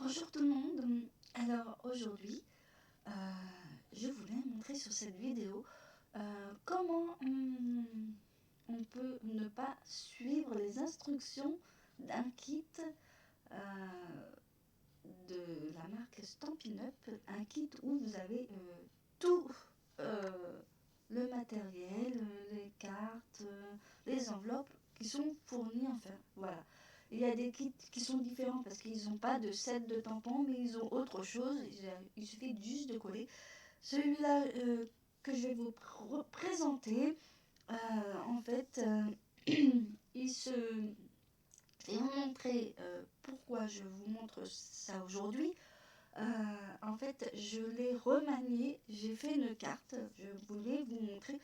Bonjour tout le monde. Alors aujourd'hui, euh, je voulais montrer sur cette vidéo comment on peut ne pas suivre les instructions d'un kit de la marque Stampin' Up, un kit où vous avez tout le matériel, les cartes, les enveloppes qui sont fournies enfin. Voilà. Il y a des kits qui sont différents parce qu'ils n'ont pas de set de tampons, mais ils ont autre chose. Il suffit juste de coller. Celui-là que je vais vous présenter, en fait, il se... Je vais vous montrer pourquoi je vous montre ça aujourd'hui. En fait, je l'ai remanié, j'ai fait une carte, je voulais vous montrer.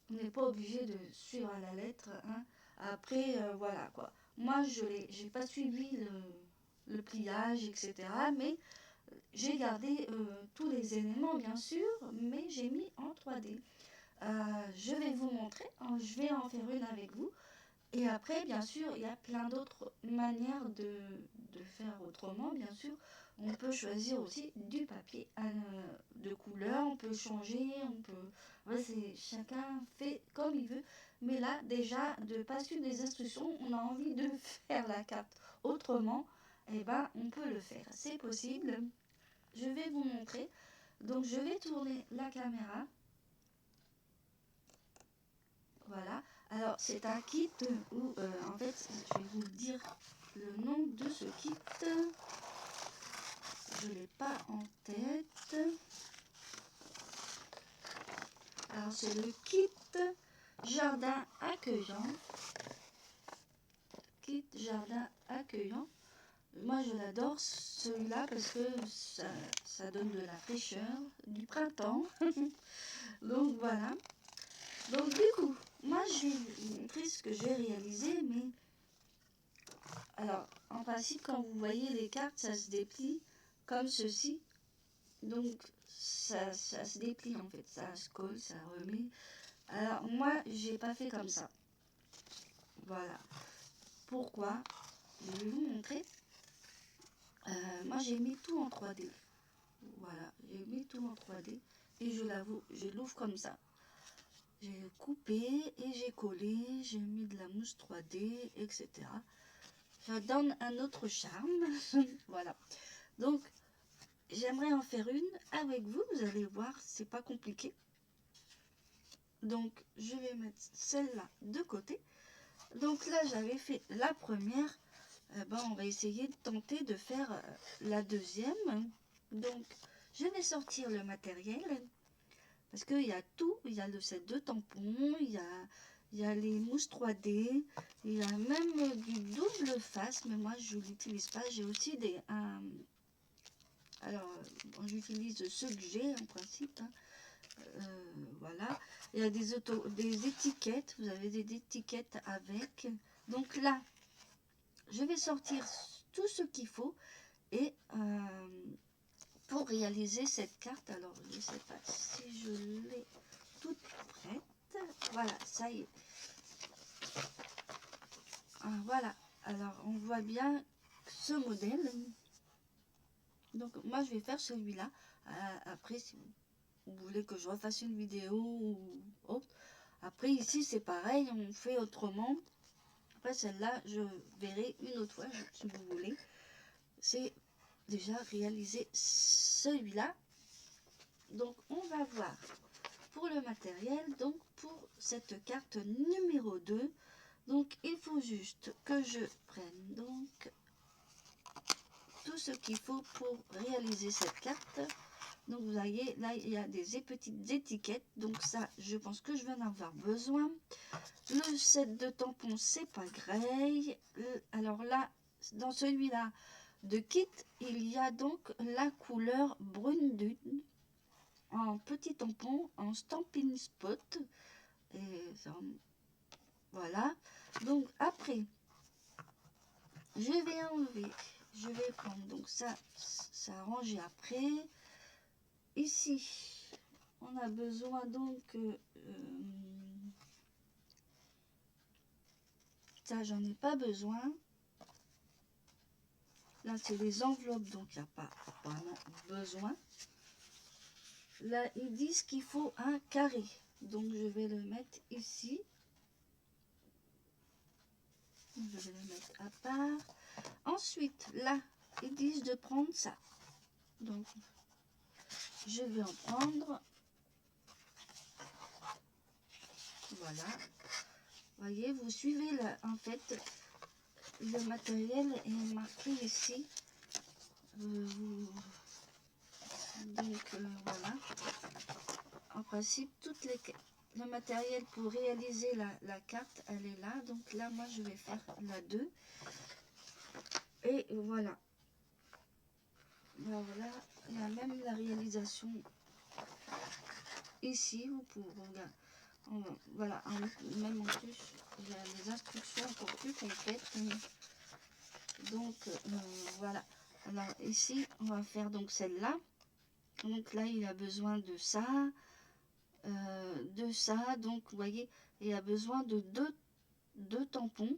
On n'est pas obligé de suivre à la lettre, hein. Après, voilà quoi. Moi, j'ai pas suivi le pliage, etc. Mais j'ai gardé tous les éléments, bien sûr, mais j'ai mis en 3D. Je vais vous montrer, je vais en faire une avec vous. Et après, bien sûr, il y a plein d'autres manières de faire autrement, bien sûr. On peut choisir aussi du papier de couleur, on peut changer, on peut... Ouais, chacun fait comme il veut. Mais là, déjà, de pas suivre les instructions, on a envie de faire la carte autrement, et ben, on peut le faire. C'est possible. Je vais vous montrer. Donc, je vais tourner la caméra. Voilà. Alors, c'est un kit où, en fait, je vais vous dire le nom de ce kit. Je ne l'ai pas en tête. Alors, c'est le kit jardin accueillant. Kit jardin accueillant. Moi, je l'adore celui-là parce que ça donne de la fraîcheur, du printemps. Donc, voilà. Donc, du coup, moi, je vais vous montrer ce que j'ai réalisé, mais... Alors, en principe, quand vous voyez les cartes, ça se déplie comme ceci. Donc, ça se déplie en fait, ça se colle, ça remet. Alors, moi, j'ai pas fait comme ça. Voilà. Pourquoi? Je vais vous montrer. Moi, j'ai mis tout en 3D. Voilà, j'ai mis tout en 3D. Et je l'avoue, je l'ouvre comme ça. J'ai coupé et j'ai collé, j'ai mis de la mousse 3D, etc. Ça donne un autre charme. Voilà. Donc, j'aimerais en faire une avec vous. Vous allez voir, c'est pas compliqué. Donc, je vais mettre celle-là de côté. Donc là, j'avais fait la première. On va essayer de tenter de faire la deuxième. Donc, je vais sortir le matériel. Parce qu'il y a tout. Il y a le set de tampons. Il y a les mousses 3D. Il y a même du double face. Mais moi, je ne l'utilise pas. J'ai aussi des... alors, j'utilise ceux que j'ai en principe. Hein. Voilà. Il y a des étiquettes. Vous avez des étiquettes avec. Donc là, je vais sortir tout ce qu'il faut. Et pour réaliser cette carte, alors je ne sais pas si je l'ai toute prête. Voilà, ça y est. Voilà. Alors, on voit bien ce modèle. Donc, moi, je vais faire celui-là. Après, si vous voulez que je refasse une vidéo ou autre. Après, ici, c'est pareil. On fait autrement. Après, celle-là, je verrai une autre fois, si vous voulez. C'est déjà réaliser celui-là. Donc, on va voir pour le matériel. Donc, pour cette carte numéro 2. Donc, il faut juste que je prenne donc tout ce qu'il faut pour réaliser cette carte. Donc, vous voyez, là, il y a des petites étiquettes. Donc, ça, je pense que je vais en avoir besoin. Le set de tampons, c'est pas grey. Alors là, dans celui-là de kit, il y a donc la couleur brune dune en petit tampon, en Stampin' Spot. Et ça, voilà. Donc, après, je vais enlever. Je vais prendre donc ça ranger après. Ici, on a besoin donc ça, j'en ai pas besoin. Là, c'est les enveloppes, donc il n'y a pas vraiment besoin. Là, ils disent qu'il faut un carré. Donc, je vais le mettre ici. Je vais le mettre à part. Ensuite, là, ils disent de prendre ça. Donc, je vais en prendre. Voilà. Voyez, vous suivez là, en fait, le matériel est marqué ici. Donc, voilà. En principe, le matériel pour réaliser la carte, elle est là. Donc là, moi, je vais faire la 2. Et voilà. Ben voilà, il y a même la réalisation ici. Vous pouvez regarder. Voilà, même en plus, il y a les instructions encore plus complètes. Donc, voilà. Alors ici, on va faire donc celle-là. Donc là, il a besoin de ça. Donc vous voyez, il a besoin de deux tampons.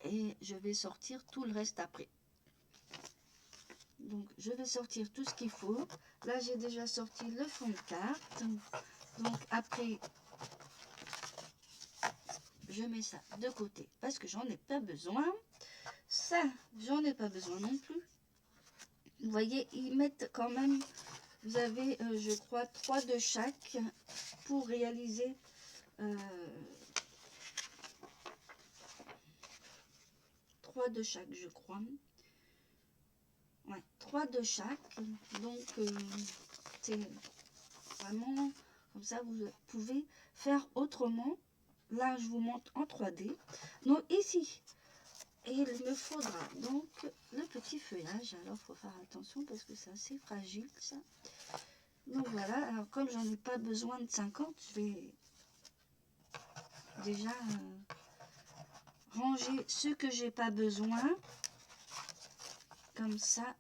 Et je vais sortir tout le reste après. Donc, je vais sortir tout ce qu'il faut. Là, j'ai déjà sorti le fond de carte. Donc, après, je mets ça de côté parce que j'en ai pas besoin. Ça, j'en ai pas besoin non plus. Vous voyez, ils mettent quand même, vous avez, je crois, 3 de chaque pour réaliser 3 de chaque, je crois. Ouais, 3 de chaque. Donc, c'est vraiment comme ça, vous pouvez faire autrement. Là, je vous montre en 3D. Donc, ici, il me faudra donc le petit feuillage. Alors, il faut faire attention parce que c'est assez fragile, ça. Donc, voilà. Alors, comme j'en ai pas besoin de 50, je vais déjà ranger ce que j'ai pas besoin. Comme ça.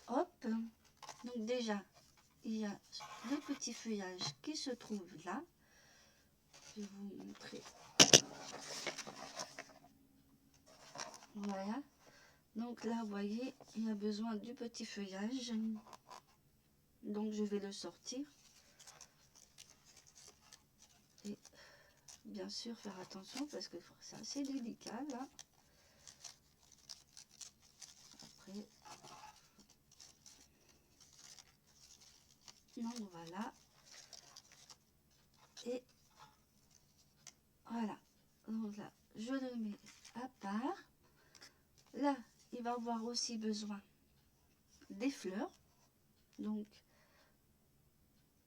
Hop. Donc, déjà, il y a le petit feuillage qui se trouve là. Je vais vous montrer. Voilà. Donc là, vous voyez, il y a besoin du petit feuillage. Donc, je vais le sortir. Et bien sûr, faire attention parce que c'est assez délicat, là. Après. Donc, voilà. Et voilà. Donc là, je le mets à part. Là, il va avoir aussi besoin des fleurs. Donc,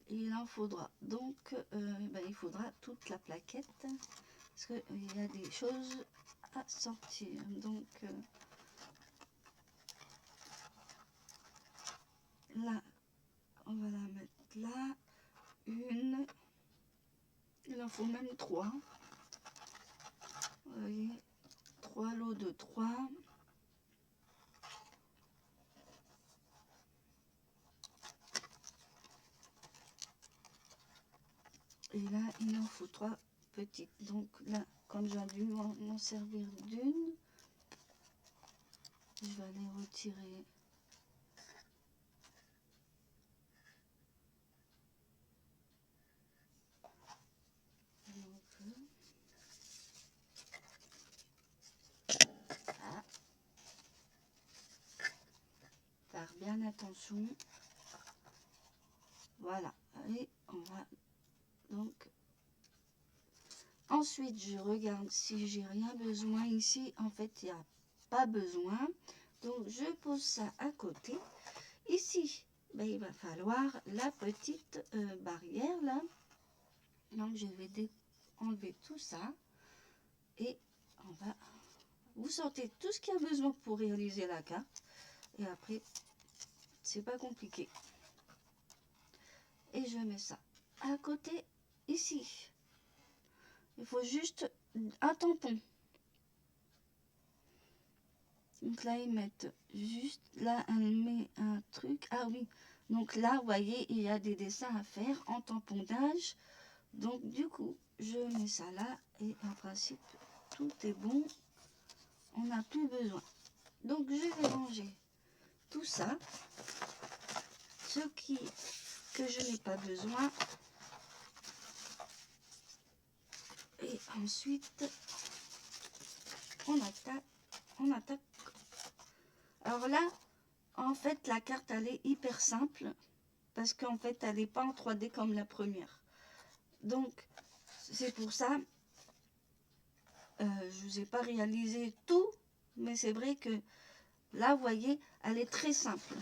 il en faudra. Donc, il faudra toute la plaquette. Parce qu'il y a des choses à sortir. Donc, là, on va la mettre là. Une. Il en faut même 3. Vous voyez, 3 lots de 3. Et là, il en faut 3 petites. Donc là, comme j'ai dû m'en servir d'une, je vais aller retirer. Faire bien attention. Voilà. Et on va donc... Ensuite, je regarde si j'ai rien besoin ici. En fait, il n'y a pas besoin. Donc, je pose ça à côté. Ici, il va falloir la petite barrière là. Donc, je vais enlever tout ça. Et on va... Vous sortez tout ce qu'il y a besoin pour réaliser la carte. Et après, c'est pas compliqué. Et je mets ça à côté ici. Il faut juste un tampon. Donc là, ils mettent juste... Là, elle met un truc. Ah oui. Donc là, vous voyez, il y a des dessins à faire en tamponnage. Donc du coup, je mets ça là. Et en principe, tout est bon. On n'a plus besoin. Donc je vais ranger tout ça, ce que je n'ai pas besoin. Et ensuite, on attaque. Alors là, en fait, la carte, elle est hyper simple. Parce qu'en fait, elle n'est pas en 3D comme la première. Donc, c'est pour ça, je ne vous ai pas réalisé tout. Mais c'est vrai que là, vous voyez, elle est très simple.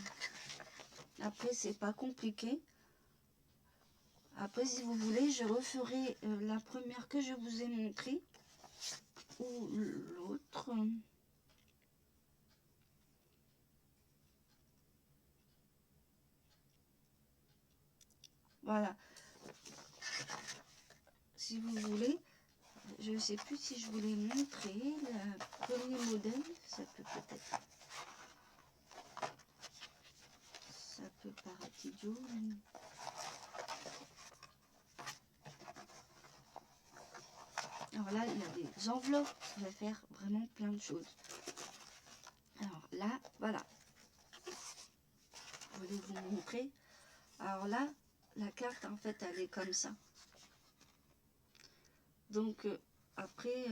Après, c'est pas compliqué. Après, si vous voulez, je referai la première que je vous ai montrée. Ou l'autre. Voilà. Si vous voulez, je ne sais plus si je voulais montrer le premier modèle. Ça peut peut-être... Ça peut paraître idiot. Mais... Alors là, il y a des enveloppes. On va faire vraiment plein de choses. Alors là, voilà. Je voulais vous montrer. Alors là, la carte, en fait, elle est comme ça. Donc, après,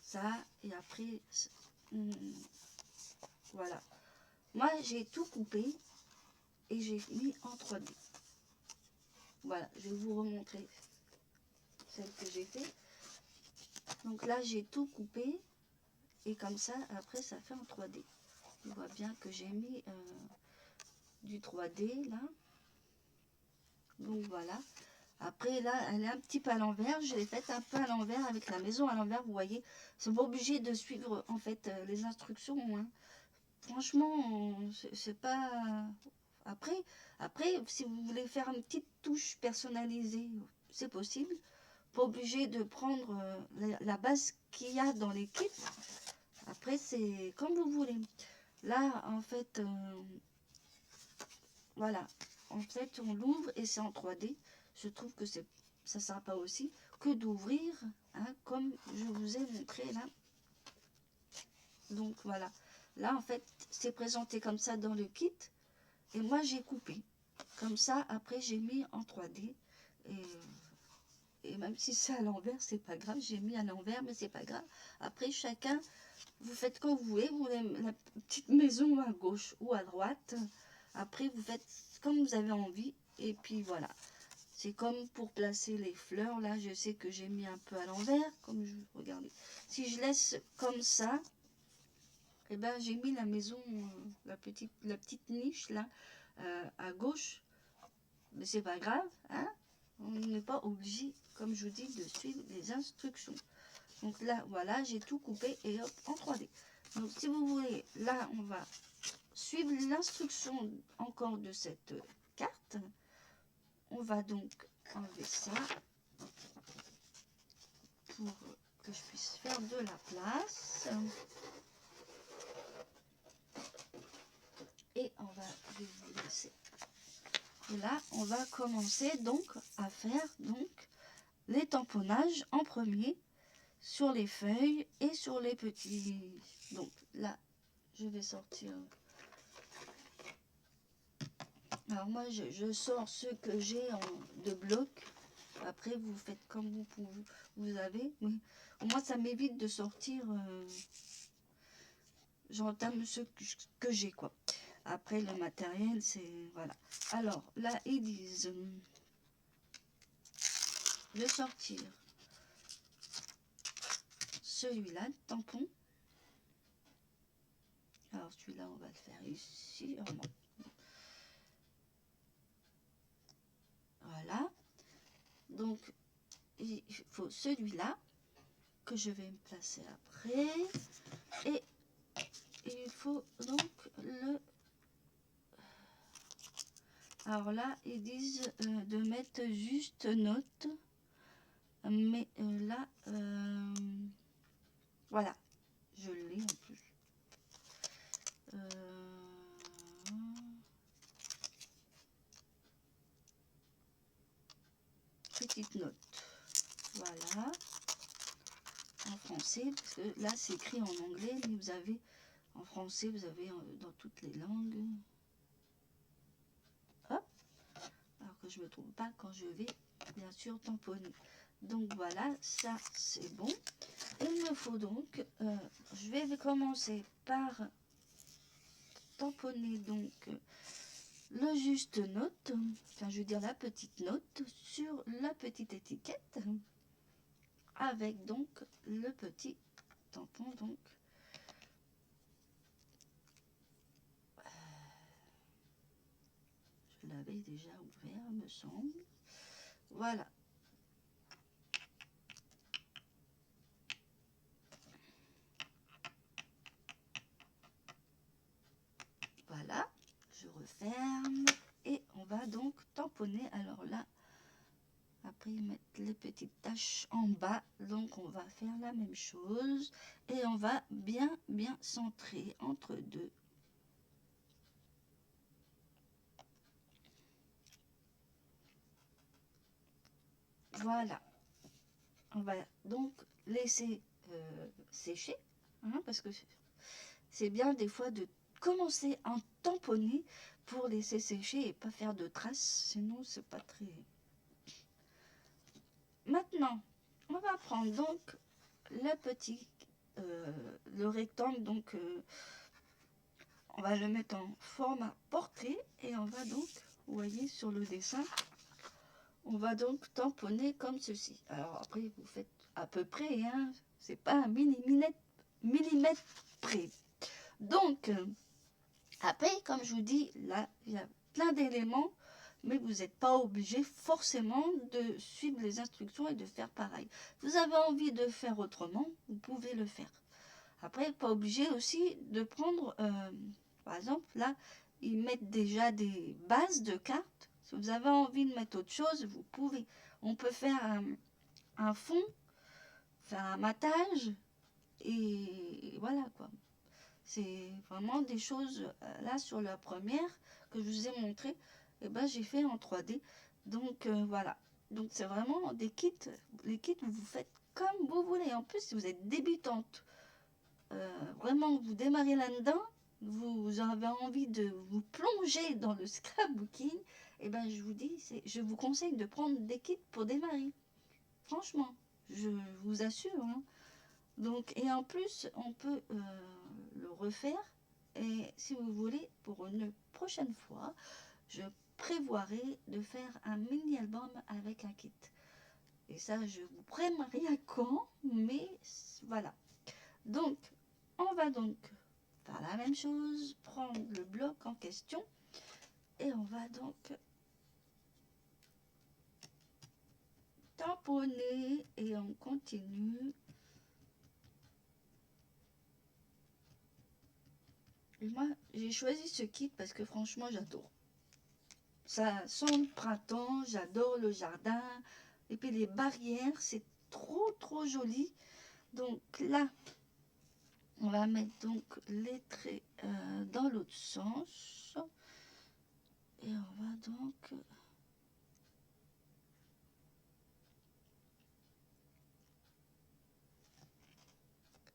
ça, et après, voilà. Moi, j'ai tout coupé et j'ai mis en 3D. Voilà, je vais vous remontrer celle que j'ai fait. Donc là, j'ai tout coupé et comme ça, après, ça fait en 3D. On voit bien que j'ai mis du 3D là. Donc voilà. Après là, elle est un petit peu à l'envers. Je l'ai faite un peu à l'envers avec la maison à l'envers. Vous voyez, c'est pas obligé de suivre en fait les instructions. Hein. Franchement, c'est pas. Après, si vous voulez faire une petite touche personnalisée, c'est possible. Pas obligé de prendre la base qu'il y a dans les kits. Après, c'est comme vous voulez. Là, en fait, voilà. En fait, on l'ouvre et c'est en 3D. Je trouve que ça sympa aussi que d'ouvrir, hein, comme je vous ai montré là. Donc voilà. Là, en fait, c'est présenté comme ça dans le kit. Et moi, j'ai coupé. Comme ça, après, j'ai mis en 3D. Et même si c'est à l'envers, c'est pas grave. J'ai mis à l'envers, mais c'est pas grave. Après, chacun, vous faites comme vous voulez. Vous voulez la petite maison à gauche ou à droite. Après, vous faites comme vous avez envie. Et puis voilà. C'est comme pour placer les fleurs. Là, je sais que j'ai mis un peu à l'envers. Comme je regardez. Si je laisse comme ça, et ben j'ai mis la maison, la petite niche là, à gauche. Mais c'est pas grave, hein. On n'est pas obligé, comme je vous dis, de suivre les instructions. Donc là, voilà, j'ai tout coupé et hop, en 3D. Donc si vous voulez, là, on va suivre l'instruction encore de cette carte. On va donc enlever ça pour que je puisse faire de la place. Et je vais vous laisser. Et là, on va commencer donc à faire donc les tamponnages en premier sur les feuilles et sur les petits. Donc là, je vais sortir. Alors moi, je sors ceux que j'ai de bloc. Après, vous faites comme vous avez. Oui. Moi, ça m'évite de sortir. J'entame ceux que j'ai, quoi. Après, le matériel, c'est... Voilà. Alors, là, ils disent de sortir celui-là, le tampon. Alors, celui-là, on va le faire ici. Oh, non. Voilà. Donc, il faut celui-là que je vais me placer après. Et il faut donc le... Alors là, ils disent de mettre juste note. Mais là, voilà. Je l'ai en plus. Petite note. Voilà. En français. français, parce que là c'est écrit en anglais, mais vous avez en français, vous avez dans toutes les langues. Hop, alors que je ne me trompe pas quand je vais bien sûr tamponner. Donc voilà, ça c'est bon. Il me faut donc, je vais commencer par tamponner donc le juste note, enfin je veux dire la petite note sur la petite étiquette, avec donc le petit tampon donc. Je l'avais déjà ouvert, me semble. Voilà. Voilà, je referme et on va donc tamponner. Alors là, après mettre les petites taches en bas, donc on va faire la même chose et on va bien centrer entre deux. Voilà, on va donc laisser sécher, hein, parce que c'est bien des fois de commencer à tamponner pour laisser sécher et pas faire de traces, sinon c'est pas très... Maintenant, on va prendre donc le petit, le rectangle, donc on va le mettre en format portrait et on va donc, vous voyez sur le dessin, on va donc tamponner comme ceci. Alors après, vous faites à peu près, hein, c'est pas un millimètre près. Donc, après, comme je vous dis, là, il y a plein d'éléments, mais vous n'êtes pas obligé forcément de suivre les instructions et de faire pareil. Vous avez envie de faire autrement, vous pouvez le faire. Après, pas obligé aussi de prendre, par exemple, là, ils mettent déjà des bases de cartes. Si vous avez envie de mettre autre chose, vous pouvez. On peut faire un fond, faire un matage, et voilà quoi. C'est vraiment des choses, là, sur la première que je vous ai montré, et ben, j'ai fait en 3D. Donc, voilà. Donc, c'est vraiment des kits. Les kits, vous faites comme vous voulez. En plus, si vous êtes débutante, vraiment vous démarrez là-dedans, vous avez envie de vous plonger dans le scrapbooking, et ben je vous dis, je vous conseille de prendre des kits pour démarrer. Franchement, je vous assure. Hein. Donc, et en plus, on peut le refaire. Et si vous voulez, pour une prochaine fois, je prévoirai de faire un mini-album avec un kit. Et ça, je vous préviendrai à quand, mais voilà. Donc, on va donc faire la même chose, prendre le bloc en question et on va donc tamponner et on continue. Et moi, j'ai choisi ce kit parce que franchement, j'adore. Ça sent le printemps, j'adore le jardin. Et puis les barrières, c'est trop joli. Donc là, on va mettre donc les traits dans l'autre sens. Et on va donc...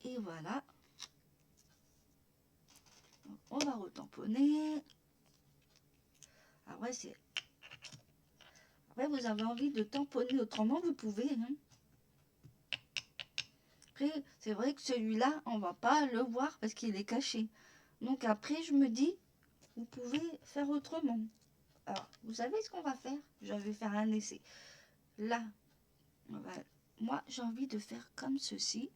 Et voilà. Donc, on va retamponner. Après, Après, vous avez envie de tamponner autrement, vous pouvez. Hein. Après, c'est vrai que celui-là, on va pas le voir parce qu'il est caché. Donc après, je me dis, vous pouvez faire autrement. Alors, vous savez ce qu'on va faire? Je vais faire un essai. Là, moi, j'ai envie de faire comme ceci.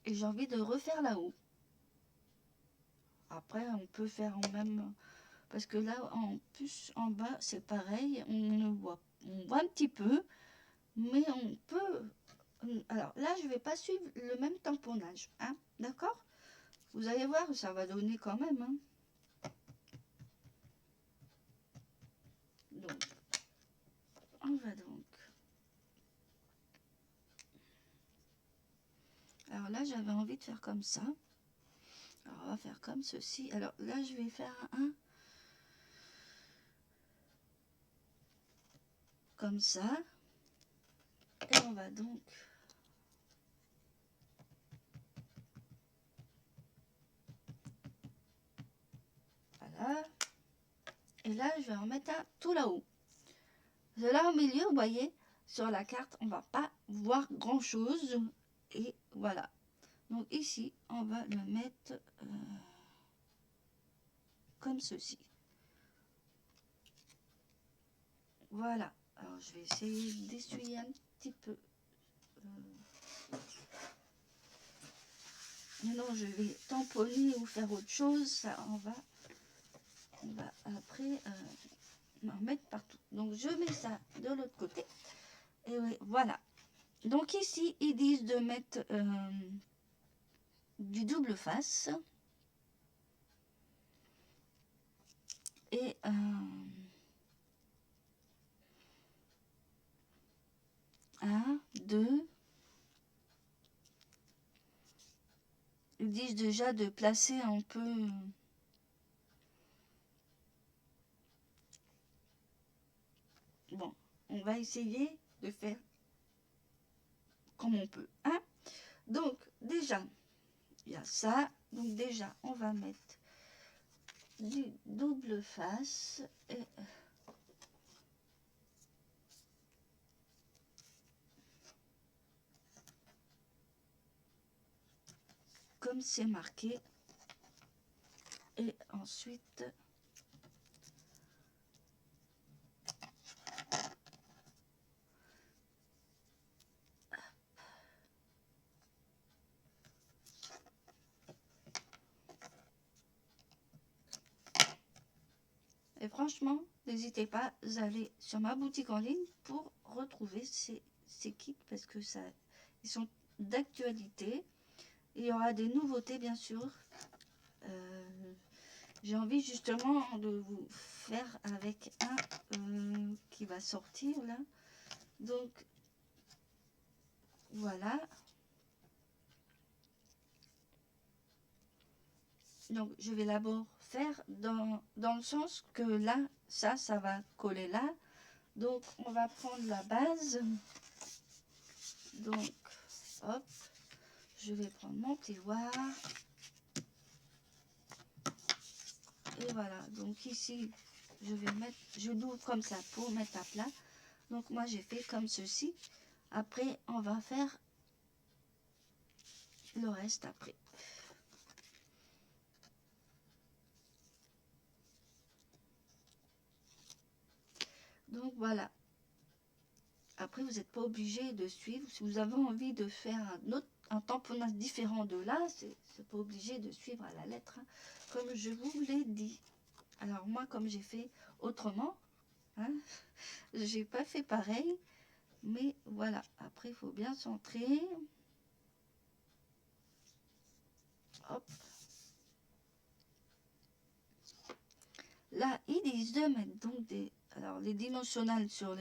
Et j'ai envie de refaire là-haut. Après, on peut faire en même... Parce que là, en plus, en bas, c'est pareil. On voit un petit peu. Mais on peut... Alors là, je ne vais pas suivre le même tamponnage. Hein, d'accord? Vous allez voir, ça va donner quand même. Hein. Donc, on va donc... Alors là, j'avais envie de faire comme ça. Alors, on va faire comme ceci. Alors là, je vais faire un... comme ça. Et on va donc voilà. Et là, je vais en mettre un tout là-haut. Là au milieu, vous voyez, sur la carte, on va pas voir grand chose. Et voilà. Donc ici, on va le mettre comme ceci. Voilà. Alors je vais essayer d'essuyer un petit peu. Maintenant, je vais tamponner ou faire autre chose. Ça, on va après en mettre partout. Donc je mets ça de l'autre côté. Et oui, voilà. Donc ici, ils disent de mettre du double face. Et 1, 2. Ils disent déjà de placer un peu. Bon, on va essayer de faire comme on peut. Hein? Donc, déjà, il y a ça. Donc, déjà, on va mettre du double face. Et comme c'est marqué. Et ensuite, et franchement, n'hésitez pas à aller sur ma boutique en ligne pour retrouver ces kits parce que ça, ils sont d'actualité. Il y aura des nouveautés, bien sûr. J'ai envie justement de vous faire avec un qui va sortir là. Donc, voilà. Donc, je vais d'abord faire dans le sens que là, ça va coller là. Donc, on va prendre la base. Donc, hop, je vais prendre mon plioir. Et voilà, donc ici, je l'ouvre comme ça pour mettre à plat. Donc, moi, j'ai fait comme ceci. Après, on va faire le reste après. Donc, voilà. Après, vous n'êtes pas obligé de suivre. Si vous avez envie de faire un tamponnage différent de là, c'est pas obligé de suivre à la lettre, hein, comme je vous l'ai dit. Alors moi, comme j'ai fait autrement, hein, j'ai pas fait pareil, mais voilà. Après, il faut bien centrer. Hop. Là, ils disent de mettre donc les dimensionnels sur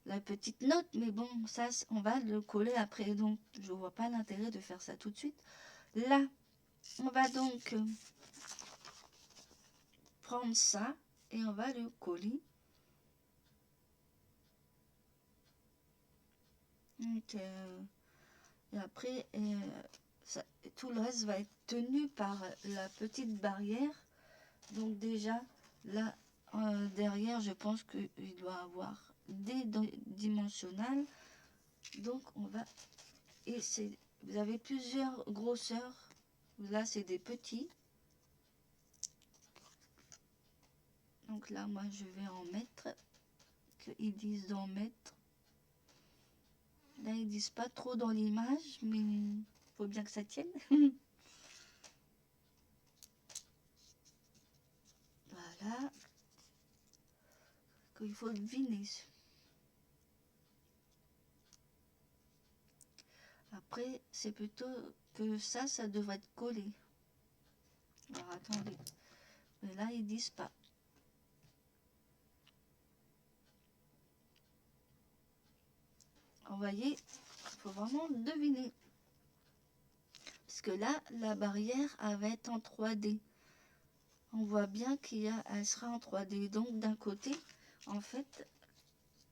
la petite note, mais bon, ça, on va le coller après, donc je vois pas l'intérêt de faire ça tout de suite. Là, on va donc prendre ça et on va le coller. Donc, et après, tout le reste va être tenu par la petite barrière. Donc déjà, là, derrière, je pense qu'il doit avoir des dimensionnels. Donc, on va... Et vous avez plusieurs grosseurs. Là, c'est des petits. Donc là, moi, je vais en mettre. Qu'ils disent d'en mettre. Là, ils disent pas trop dans l'image, mais il faut bien que ça tienne. Voilà. Il faut deviner. Après, c'est plutôt que ça devrait être collé. Alors, attendez. Mais là, ils disent pas. Vous voyez, il faut vraiment deviner. Parce que là, la barrière, elle va être en 3D. On voit bien qu'elle sera en 3D. Donc, d'un côté, en fait,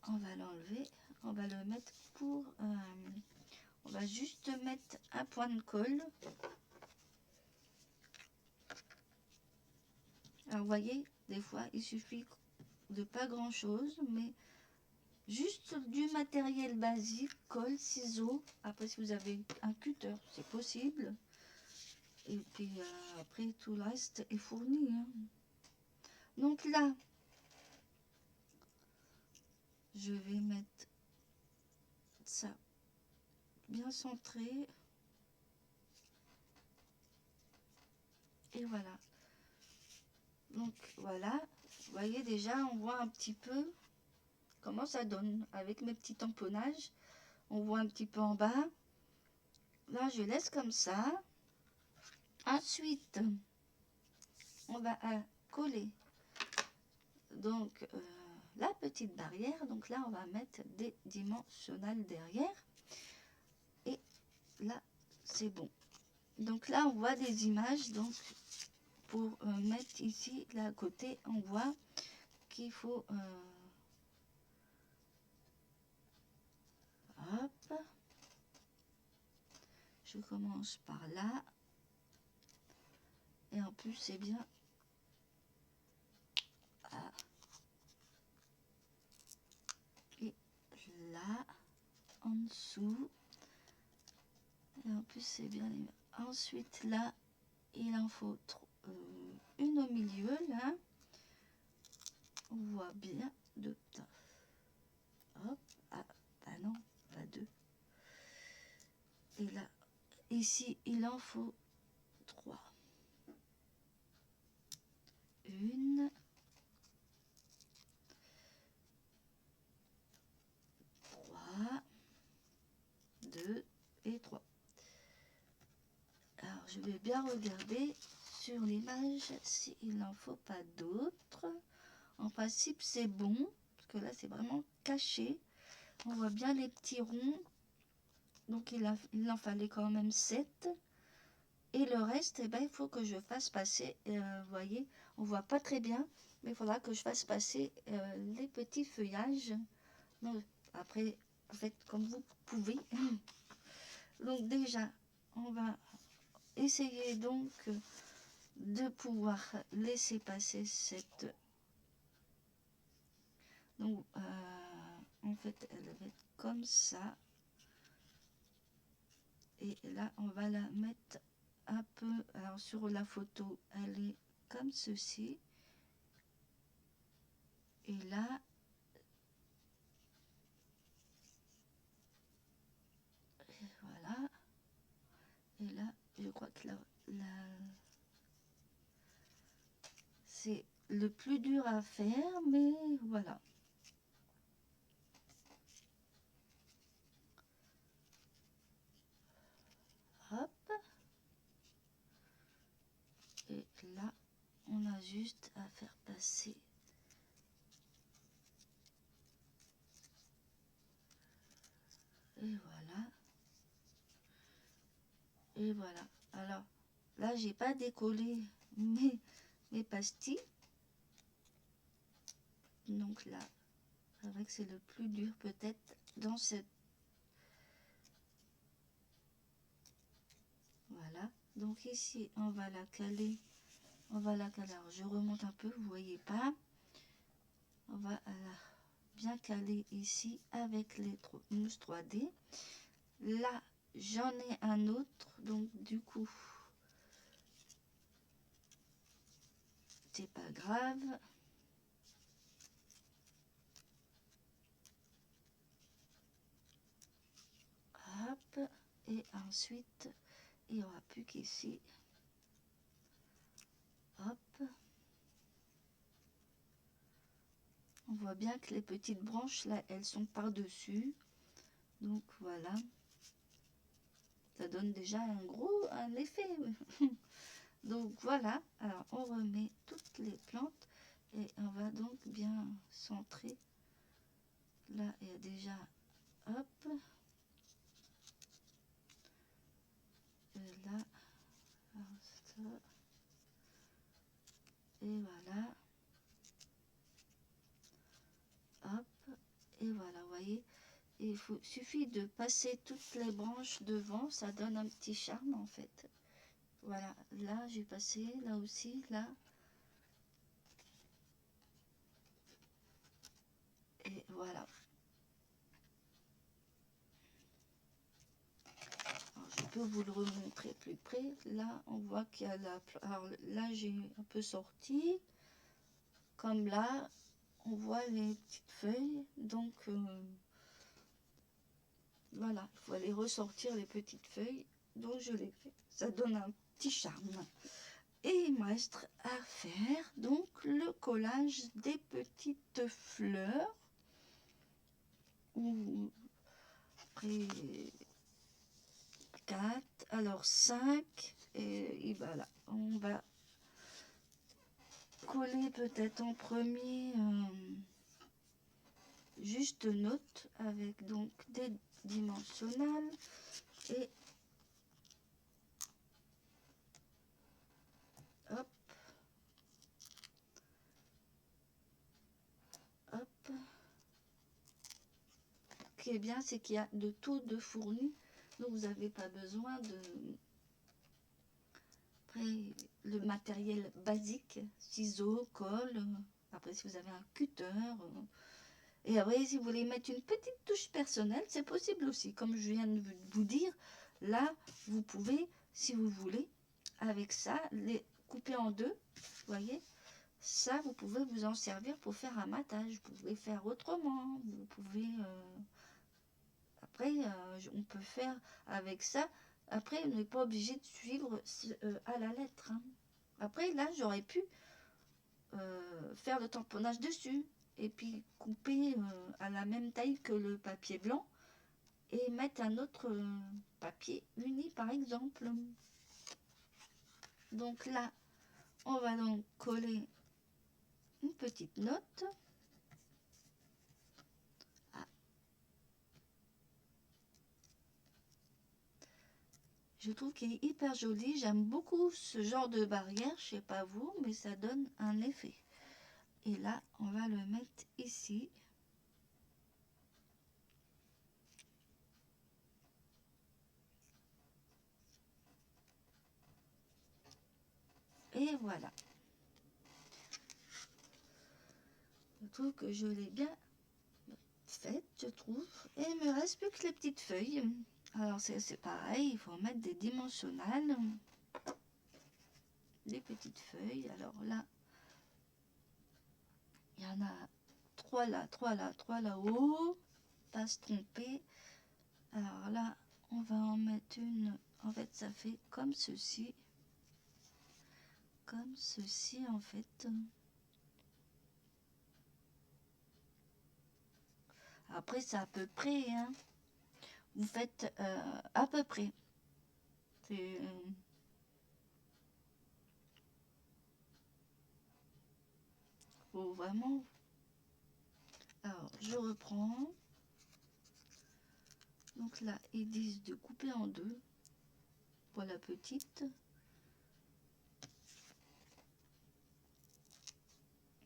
on va l'enlever, on va le mettre pour... on va juste mettre un point de colle. Alors, vous voyez, des fois, il suffit de pas grand-chose, mais juste du matériel basique, colle, ciseaux. Après, si vous avez un cutter, c'est possible. Et puis, après, tout le reste est fourni. Hein. Donc là, je vais mettre ça bien centré. Et voilà. Donc voilà, vous voyez déjà, on voit un petit peu comment ça donne avec mes petits tamponnages. On voit un petit peu en bas. Là, je laisse comme ça. Ensuite, on va coller donc la petite barrière. Donc là, on va mettre des dimensionnels derrière. Et là, c'est bon. Donc là, on voit des images. Donc, pour mettre ici, là à côté, on voit qu'il faut... hop. Je commence par là. Et en plus, c'est bien. Ah. Et là, en dessous. Et en plus, c'est bien. Ensuite, là, il en faut une au milieu, là. On voit bien deux. Hop. Ah, bah non, pas deux. Et là, ici, il en faut 3. Une. 3. 2 et 3. Alors, je vais bien regarder sur l'image s'il n'en faut pas d'autres. En principe, c'est bon, parce que là, c'est vraiment caché. On voit bien les petits ronds. Donc, il en fallait quand même 7. Et le reste, eh ben, il faut que je fasse passer, vous voyez, on voit pas très bien, mais il faudra que je fasse passer les petits feuillages. Donc, après, en fait, comme vous pouvez. Donc déjà, on va essayer donc de pouvoir laisser passer cette... Donc, en fait, elle va être comme ça. Et là, on va la mettre un peu... Alors, sur la photo, elle est comme ceci. Et là... Et voilà. Et là, je crois que c'est le plus dur à faire, mais voilà. Hop. Et là, on a juste à faire passer. Et voilà. Et voilà. Alors, là, j'ai pas décollé mes pastilles. Donc là, c'est vrai que c'est le plus dur peut-être dans cette... Voilà. Donc ici, on va la caler. On va la caler. Alors, je remonte un peu, vous voyez pas. On va bien caler ici avec les mousses 3D. Là, j'en ai un autre. Donc, du coup, c'est pas grave. Hop. Et ensuite, il n'y aura plus qu'ici. Hop. On voit bien que les petites branches, là, elles sont par-dessus. Donc, voilà. Ça donne déjà un effet. Donc, voilà. Alors, on remet toutes les plantes. Et on va donc bien centrer. Là, il y a déjà... Hop. Et là. Alors, ça. Et voilà. Hop. Et voilà. il suffit de passer toutes les branches devant, ça donne un petit charme en fait. Voilà, là j'ai passé, là aussi, là. Et voilà. Alors, je peux vous le remontrer plus près. Là, on voit qu'il y a la... Alors là, j'ai un peu sorti. Comme là, on voit les petites feuilles. Donc, voilà, il faut aller ressortir les petites feuilles. Donc, je l'ai fait. Ça donne un petit charme. Et il me reste à faire donc le collage des petites fleurs. Ou après 4, alors 5. Et voilà, on va coller peut-être en premier juste note avec donc des dimensionnales et hop, hop. Ce qui est bien, c'est qu'il y a de tout de fourni, donc vous n'avez pas besoin de... Après, le matériel basique, ciseaux, colle, après si vous avez un cutter... Et après, si vous voulez mettre une petite touche personnelle, c'est possible aussi. Comme je viens de vous dire, là, vous pouvez, si vous voulez, avec ça, les couper en deux. Vous voyez, ça, vous pouvez vous en servir pour faire un matage. Vous pouvez faire autrement. Vous pouvez... après, on peut faire avec ça. Après, on n'est pas obligé de suivre à la lettre. Hein. Après, là, j'aurais pu faire le tamponnage dessus. Et puis couper à la même taille que le papier blanc et mettre un autre papier uni par exemple. Donc là, on va donc coller une petite note. Ah. Je trouve qu'il est hyper joli. J'aime beaucoup ce genre de barrière. Je sais pas vous, mais ça donne un effet. Et là, on va le mettre ici. Et voilà. Je trouve que je l'ai bien faite, je trouve. Et il me reste plus que les petites feuilles. Alors c'est pareil, il faut mettre des dimensionnales. Des petites feuilles. Alors là, il y en a 3 là, 3 là, 3 là-haut. Pas se tromper. Alors là, on va en mettre une. En fait, ça fait comme ceci. Comme ceci, en fait. Après, c'est à peu près. Hein. Vous faites à peu près. C'est... faut vraiment... Alors, je reprends. Donc là, ils disent de couper en deux pour la petite.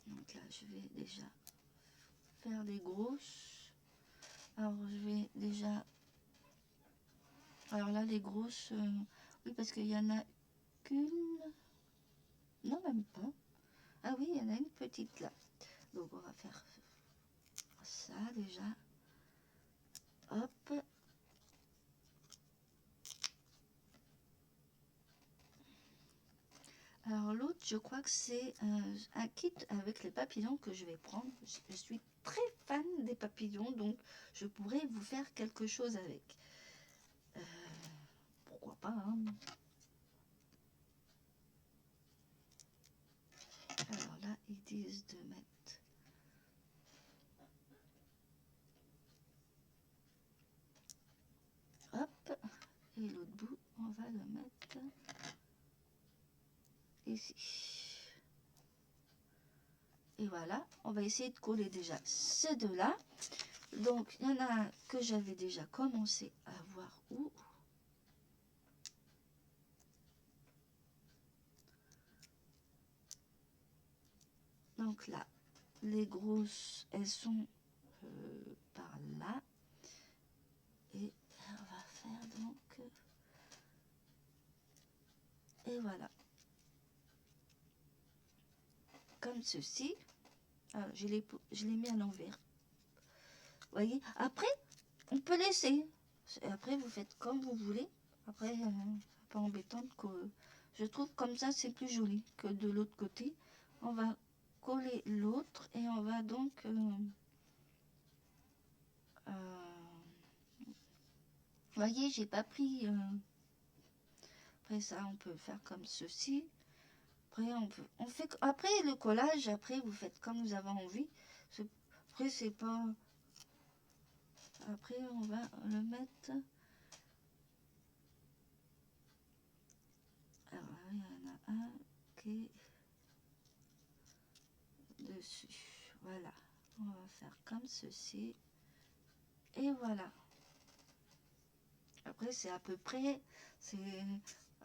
Donc là, je vais déjà faire les grosses. Alors, je vais déjà... Alors là, les grosses... oui, parce qu'il y en a qu'une... Non, même pas. Ah oui, il y en a une petite là. Donc, on va faire ça déjà. Hop. Alors l'autre, je crois que c'est un kit avec les papillons que je vais prendre. Je suis très fan des papillons, donc je pourrais vous faire quelque chose avec. Pourquoi pas, hein. Alors là, ils disent de mettre... Hop. Et l'autre bout, on va le mettre ici. Et voilà, on va essayer de coller déjà ces deux-là. Donc, il y en a un que j'avais déjà commencé à voir où. Donc là, les grosses, elles sont par là. Et voilà. Comme ceci. Alors, je l'ai mis à l'envers. Voyez. Après, on peut laisser. Et après, vous faites comme vous voulez. Après, c'est un peu embêtant que je trouve comme ça, c'est plus joli que de l'autre côté. On va coller l'autre et on va donc voyez, j'ai pas pris après ça, on peut faire comme ceci. Après, on fait après le collage. Après, vous faites comme vous avez envie. Après, c'est pas. Après, on va le mettre. Alors, il y en a un qui est dessus. Voilà. On va faire comme ceci. Et voilà. Après, c'est à peu près. C'est.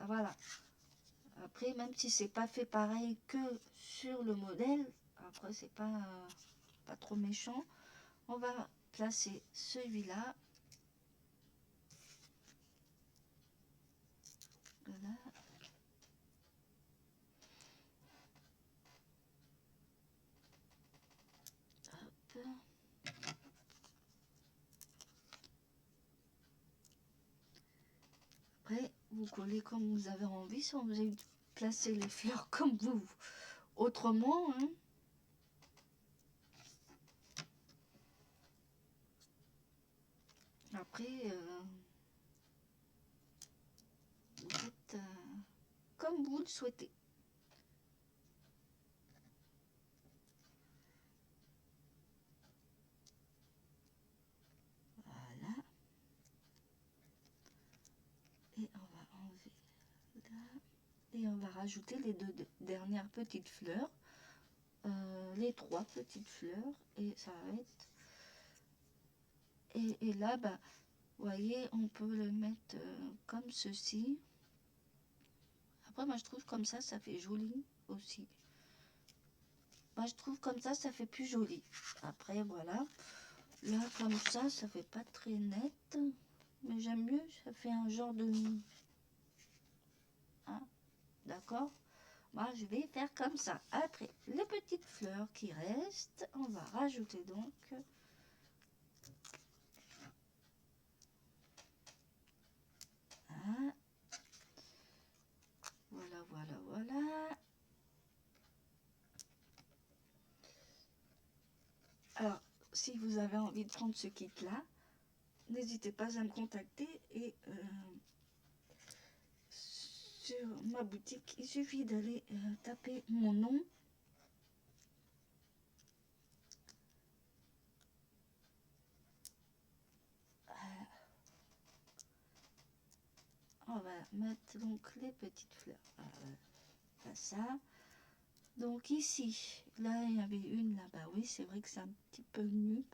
Voilà. Après, même si c'est pas fait pareil que sur le modèle, après, c'est pas trop méchant. On va placer celui-là. Voilà. Hop. Après, vous collez comme vous avez envie. Si vous avez placé les fleurs comme vous autrement, hein. Après, vous faites comme vous le souhaitez. Voilà. Et on va enlever là. Et on va rajouter les deux dernières petites fleurs. Les trois petites fleurs. Et ça va être... Et là, bah, vous voyez, on peut le mettre comme ceci. Après, moi, je trouve comme ça fait joli aussi. Moi, je trouve comme ça fait plus joli. Après, voilà. Là, comme ça fait pas très net. Mais j'aime mieux, ça fait un genre de... Hein, d'accord? Moi, je vais faire comme ça. Après, les petites fleurs qui restent, on va rajouter donc... Hein, voilà, voilà, voilà. Alors, si vous avez envie de prendre ce kit-là, n'hésitez pas à me contacter et sur ma boutique, il suffit d'aller taper mon nom. On va mettre donc les petites fleurs. Voilà, ça. Donc ici, là il y avait une là-bas. Oui, c'est vrai que c'est un petit peu nu.